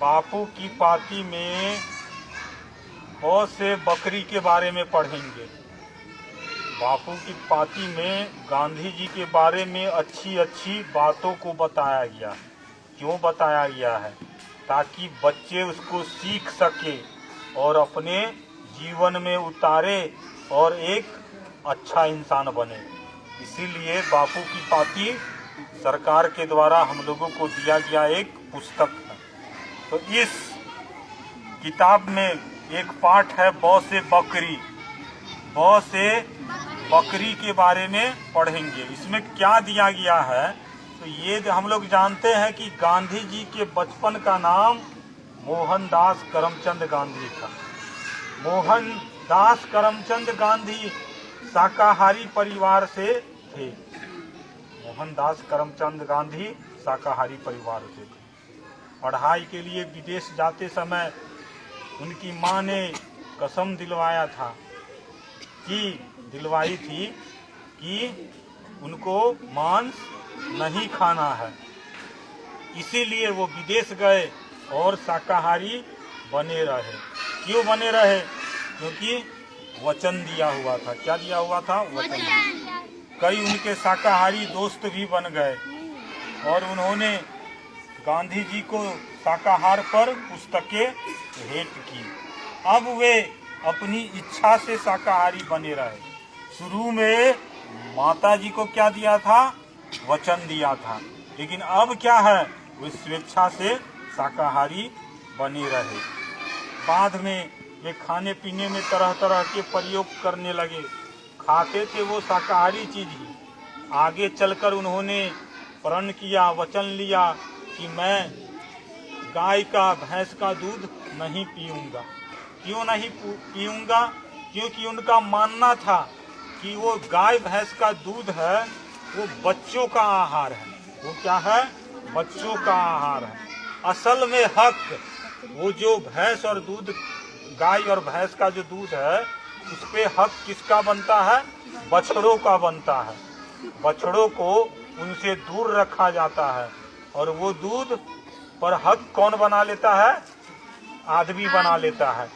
बापू की पाती में बहुत से बकरी के बारे में पढ़ेंगे। बापू की पाती में गांधी जी के बारे में अच्छी अच्छी बातों को बताया गया। क्यों बताया गया है? ताकि बच्चे उसको सीख सके और अपने जीवन में उतारे और एक अच्छा इंसान बने। इसीलिए बापू की पाती सरकार के द्वारा हम लोगों को दिया गया एक पुस्तक है। तो इस किताब में एक पाठ है बौ से बकरी। बौ से बकरी के बारे में पढ़ेंगे। इसमें क्या दिया गया है? तो ये हम लोग जानते हैं कि गांधी जी के बचपन का नाम मोहनदास करमचंद गांधी था। मोहनदास करमचंद गांधी शाकाहारी परिवार से थे। मोहनदास करमचंद गांधी शाकाहारी परिवार से थे। पढ़ाई के लिए विदेश जाते समय उनकी माँ ने कसम दिलवाई थी कि उनको मांस नहीं खाना है। इसीलिए वो विदेश गए और शाकाहारी बने रहे। क्यों बने रहे? क्योंकि वचन दिया हुआ था। क्या दिया हुआ था? वचन। कई उनके शाकाहारी दोस्त भी बन गए और उन्होंने गांधी जी को शाकाहार पर पुस्तकें भेंट की। अब वे अपनी इच्छा से शाकाहारी बने रहे। शुरू में माता जी को क्या दिया था? वचन दिया था। लेकिन अब क्या है? वे स्वेच्छा से शाकाहारी बने रहे। बाद में वे खाने पीने में तरह तरह के प्रयोग करने लगे। खाते थे वो शाकाहारी चीज ही। आगे चलकर उन्होंने प्रण किया, वचन लिया कि मैं गाय का, भैंस का दूध नहीं पीऊंगा। क्यों नहीं पीऊंगा? क्योंकि उनका मानना था कि वो गाय भैंस का दूध है, वो बच्चों का आहार है। वो क्या है? बच्चों का आहार है। असल में हक वो जो भैंस और दूध, गाय और भैंस का जो दूध है, उस पे हक किसका बनता है? बछड़ों का बनता है। बछड़ों को उनसे दूर रखा जाता है और वो दूध पर हक कौन बना लेता है? आदमी बना लेता है।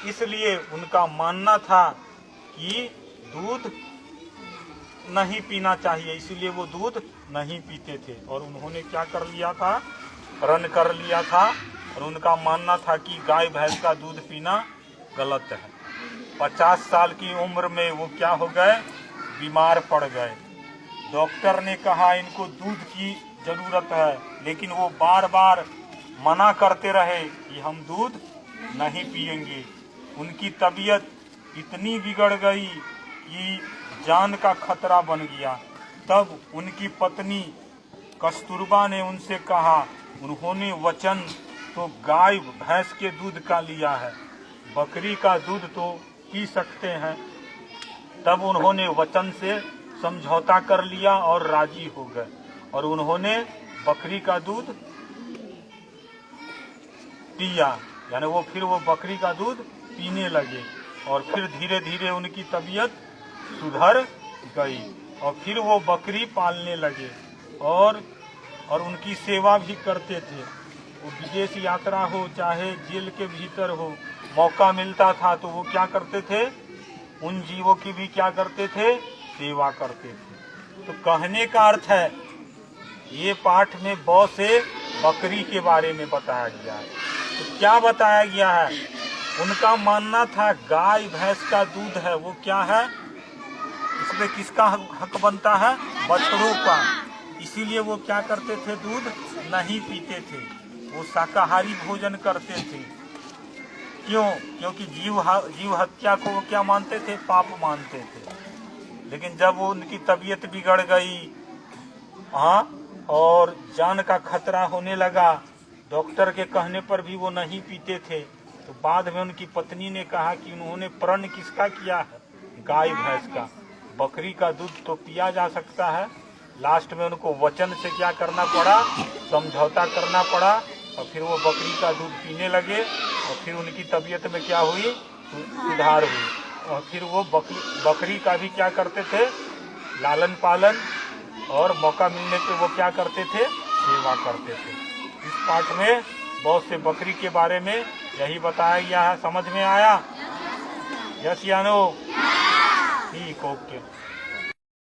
इसलिए उनका मानना था कि दूध नहीं पीना चाहिए। इसलिए वो दूध नहीं पीते थे और उन्होंने क्या कर लिया था? प्रण कर लिया था। और उनका मानना था कि गाय भैंस का दूध पीना गलत है। 50 साल की उम्र में वो क्या हो गए? बीमार पड़ गए। डॉक्टर ने कहा इनको दूध की जरूरत है, लेकिन वो बार बार मना करते रहे कि हम दूध नहीं पिएंगे। उनकी तबीयत इतनी बिगड़ गई कि जान का खतरा बन गया। तब उनकी पत्नी कस्तूरबा ने उनसे कहा, उन्होंने वचन तो गाय भैंस के दूध का लिया है, बकरी का दूध तो पी सकते हैं। तब उन्होंने वचन से समझौता कर लिया और राजी हो गए और उन्होंने बकरी का दूध पिया। यानी वो बकरी का दूध पीने लगे और फिर धीरे धीरे उनकी तबीयत सुधर गई और फिर वो बकरी पालने लगे और उनकी सेवा भी करते थे। वो विदेश यात्रा हो चाहे जेल के भीतर हो, मौका मिलता था तो वो क्या करते थे? उन जीवों की भी क्या करते थे? सेवा करते थे। तो कहने का अर्थ है ये पाठ में बौ से बकरी के बारे में बताया गया है। तो क्या बताया गया है? उनका मानना था गाय भैंस का दूध है, वो क्या है? इसमें किसका हक बनता है? बछड़ों का। इसीलिए वो क्या करते थे? दूध नहीं पीते थे। वो शाकाहारी भोजन करते थे। क्यों? क्योंकि जीव हत्या को वो क्या मानते थे? पाप मानते थे। लेकिन जब वो उनकी तबीयत बिगड़ गई, और जान का खतरा होने लगा, डॉक्टर के कहने पर भी वो नहीं पीते थे। तो बाद में उनकी पत्नी ने कहा कि उन्होंने प्रण किसका किया है? गाय भैंस का। बकरी का दूध तो पिया जा सकता है। लास्ट में उनको वचन से क्या करना पड़ा? समझौता करना पड़ा और फिर वो बकरी का दूध पीने लगे और फिर उनकी तबीयत में क्या हुई? सुधार हुई। और फिर वो बकरी का भी क्या करते थे? लालन पालन और मौका मिलने पे वो क्या करते थे? सेवा करते थे। इस पाठ में बहुत से बकरी के बारे में यही बताया गया है। समझ में आया? यस या नो? ठीक, ओके।